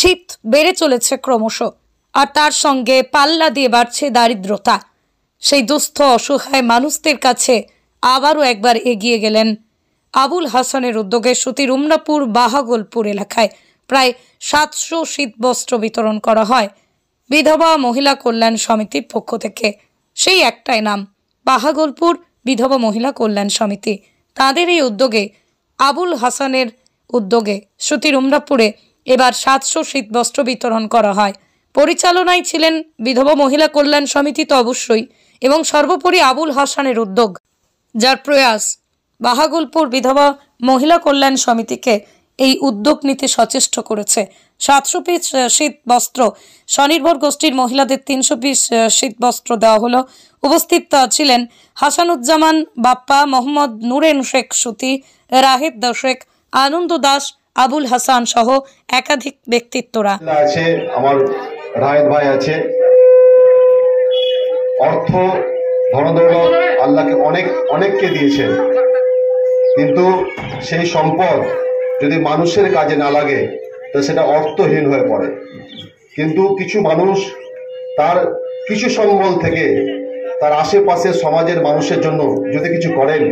শীত বেড়ে চলেছে ক্রমশ, আর তার সঙ্গে পাল্লা দিয়ে বাড়ছে দারিদ্রতা। সেই দুস্থ অসহায় মানুষদের কাছে আবারও একবার এগিয়ে গেলেন আবুল হাসানের উদ্যোগে সুতির উমরাপুর বাহাগোলপুর এলাকায় প্রায় 700 শীতবস্ত্র বিতরণ করা হয় বিধবা মহিলা কল্যাণ সমিতির পক্ষ থেকে। সেই একটাই নাম, বাহাগোলপুর বিধবা মহিলা কল্যাণ সমিতি। তাদের এই উদ্যোগে, আবুল হাসানের উদ্যোগে সুতির উমরাপুরে এবার 700 শীতবস্ত্র বিতরণ করা হয়। পরিচালনায় ছিলেন বিধবা মহিলা কল্যাণ সমিতি তো অবশ্যই, এবং সর্বোপরি আবুল হাসানের উদ্যোগ, যার প্রয়াস বাহাগোলপুর বিধবা মহিলা কল্যাণ সমিতিকে এই উদ্যোগ নিতে সচেষ্ট করেছে। 700 পিস শীতবস্ত্র, স্বনির্ভর গোষ্ঠীর মহিলাদের 300 পিস শীতবস্ত্র দেওয়া হলো। উপস্থিত ছিলেন হাসানুজ্জামান বাপ্পা, মোহাম্মদ নুরেন শেখ সুতি, রাহেদ শেখ, আনন্দ দাস, আবুল হাসান সহ একাধিক ব্যক্তিত্বরা আছে। আমার রাহেদ ভাই আছে। অর্থ ধনদৌলত আল্লাহকে অনেককে দিয়েছেন, কিন্তু সেই সম্পদ যদি মানুষের কাজে না লাগে তো সেটা অর্থহীন হয়ে পড়ে। কিন্তু কিছু মানুষ তার কিছু সম্বল থেকে তার আশেপাশের সমাজের মানুষের জন্য যদি কিছু করেন,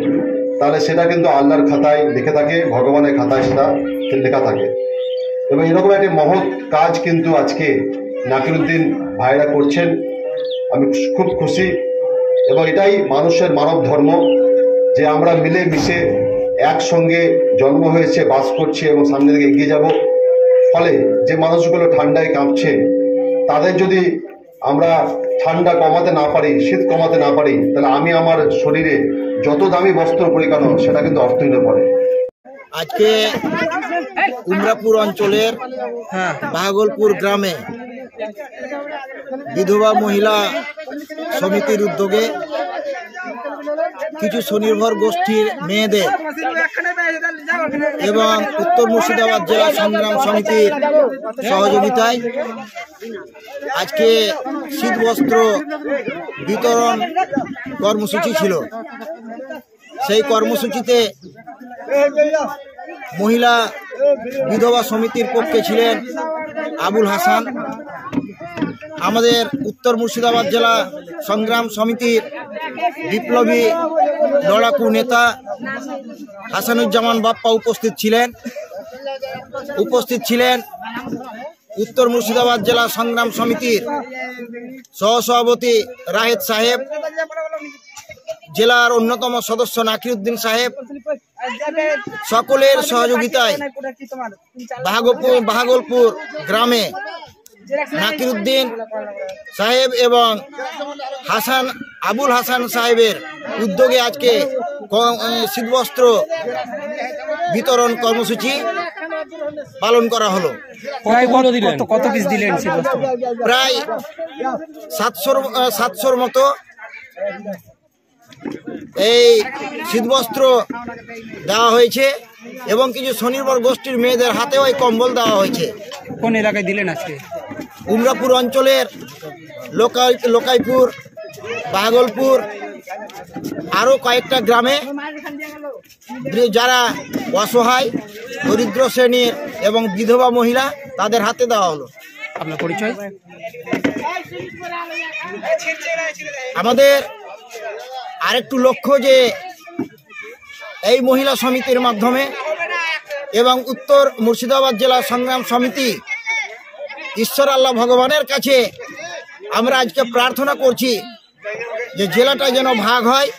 তাহলে সেটা কিন্তু আল্লাহর খাতায় লিখে থাকে, ভগবানের খাতায় সেটা লেখা থাকে। এবং এরকম একটি মহৎ কাজ কিন্তু আজকে নাকিরউদ্দিন ভাইরা করছেন। আমি খুব খুশি, এবং এটাই মানুষের মানব ধর্ম, যে আমরা মিলে মিশে একসঙ্গে জন্ম হয়েছে, বাস করছি এবং সামনে দিকে এগিয়ে যাব। ফলে যে মানুষগুলো ঠান্ডায় কাঁপছে, তাদের যদি আমরা ঠান্ডা কমাতে না পারি, শীত কমাতে না পারি, তাহলে আমি আমার শরীরে যত দামি বস্ত্র পরি কেন সেটা কিন্তু অর্থহীন পড়ে। আজকে উমরাপুর অঞ্চলের বাহাগোলপুর গ্রামে বিধবা মহিলা সমিতির উদ্যোগে কিছু স্বনির্ভর গোষ্ঠীর মেয়েদের এবং উত্তর মুর্শিদাবাদ জেলা সংগ্রাম সমিতির সহযোগিতায় আজকে শীতবস্ত্র বিতরণ কর্মসূচি ছিল। সেই কর্মসূচিতে মহিলা বিধবা সমিতির পক্ষে ছিলেন আবুল হাসান, আমাদের উত্তর মুর্শিদাবাদ জেলা সংগ্রাম সমিতির বিপ্লবী লড়াকু নেতা হাসানুজ্জামান বাপ্পা উপস্থিত ছিলেন উত্তর মুর্শিদাবাদ জেলা সংগ্রাম সমিতির সহসভাপতি রাহেদ সাহেব, জেলার অন্যতম সদস্য নাকিরউদ্দিন সাহেব। সকলের সহযোগিতায় বাহাগোলপুর গ্রামে নাকিরউদ্দিন সাহেব এবং আবুল হাসান সাহেবের উদ্যোগে আজকে শীতবস্ত্র বিতরণ কর্মসূচি পালন করা হলো। কত পিস দিলেন? প্রায় 700-র মতো এই শীতবস্ত্র দেওয়া হয়েছে, এবং কিছু স্বনির্ভর গোষ্ঠীর মেয়েদের হাতেও এই কম্বল দেওয়া হয়েছে। কোন এলাকায় দিলেন আজকে? উমরাপুর অঞ্চলের লোকাইপুর, বাহাগোলপুর, আরও কয়েকটা গ্রামে যারা অসহায়, দরিদ্র শ্রেণীর এবং বিধবা মহিলা, তাদের হাতে দেওয়া হলো। আপনার পরিচয়? আমাদের আরেকটু লক্ষ্য যে এই মহিলা সমিতির মাধ্যমে এবং উত্তর মুর্শিদাবাদ জেলা সংগ্রাম সমিতি, ঈশ্বর আল্লাহ ভগবানের কাছে আমরা আজকে প্রার্থনা করছি যে জেলাটা যেন ভাগ হয়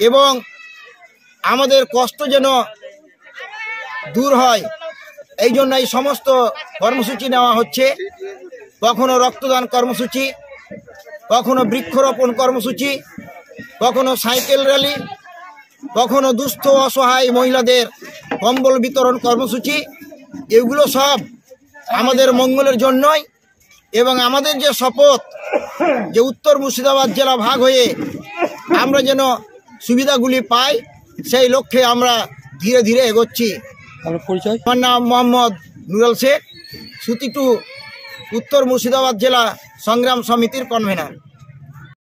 এবং আমাদের কষ্ট যেন দূর হয়। এই জন্য এই সমস্ত কর্মসূচি নেওয়া হচ্ছে। কখনো রক্তদান কর্মসূচি, কখনো বৃক্ষরোপণ কর্মসূচি, কখনো সাইকেল র্যালি, কখনো দুস্থ অসহায় মহিলাদের কম্বল বিতরণ কর্মসূচি। এগুলো সব আমাদের মঙ্গলের জন্যই, এবং আমাদের যে শপথ যে উত্তর মুর্শিদাবাদ জেলা ভাগ হয়ে আমরা যেন সুবিধাগুলি পাই, সেই লক্ষ্যে আমরা ধীরে ধীরে এগোচ্ছি। আমার নাম মোহাম্মদ নুরুল শেখ, সুতি টু উত্তর মুর্শিদাবাদ জেলা সংগ্রাম সমিতির কনভেনার।